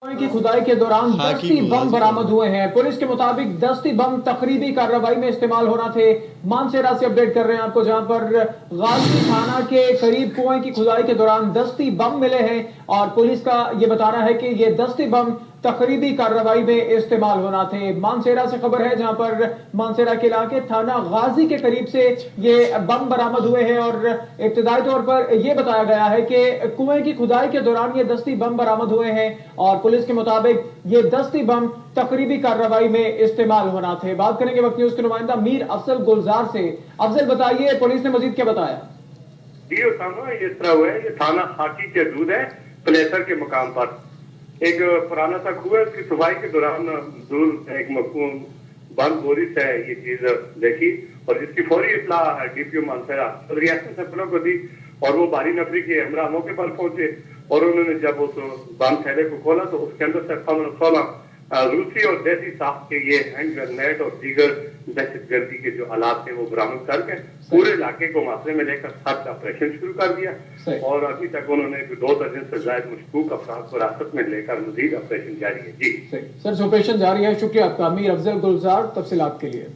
की खुदाई के दौरान दस्ती बम बरामद हुए हैं। पुलिस के मुताबिक दस्ती बम तकरीबी कार्रवाई में इस्तेमाल होना थे। मानसेरा से अपडेट कर रहे हैं आपको, जहां पर गाजी थाना के करीब कुएं की खुदाई के दौरान दस्ती बम मिले हैं और पुलिस का यह बताना है कि ये दस्ती बम तकरीबी कार्रवाई में इस्तेमाल होना थे। मानसेरा से खबर है, जहां पर मानसेरा के इलाके थाना गाजी के करीब से ये बम बरामद हुए हैं और इब्तिदाई तौर पर यह बताया गया है कि कुएं की खुदाई के दौरान ये दस्ती बम बरामद हुए हैं और पुलिस के मुताबिक ये दस्ती बम तकरीबी कार्रवाई में इस्तेमाल होना थे। बात करेंगे वक्त न्यूज के नुमाइंदा मीर अफजल गुलजार से। अफजल बताइए, पुलिस ने मजीद क्या बताया? जी उसामा, इस तरह हुआ है, ये थाना हाकी के हदूद है, प्लेसर के मुकाम पर एक पुराना सा कुआं है। उसकी सफाई के दौरान दूर एक बंद बोरी से ये चीज देखी और जिसकी फौरी इत्तला डीपीओ मानसेरा रियासत सफरों को दी और वो बारी नफरी के हमरा मौके पर पहुंचे और उन्होंने जब उस बंद थैले को खोला तो उसके अंदर से 16 रूसी और देसी साख के ये हैंड ग्रेनेड और दीगर दहशतगर्दी के जो आलात थे वो बरामद करके पूरे इलाके को मासरे में लेकर सर्च ऑपरेशन शुरू कर दिया और अभी तक उन्होंने 2 दर्जन से ज्यादा मशकूक अफराद को हिरासत में लेकर मजीद ऑपरेशन जारी है। जी सर, ऑपरेशन जारी है। शुक्रिया आपका मीर अफजल गुलजार तफसीलात के लिए।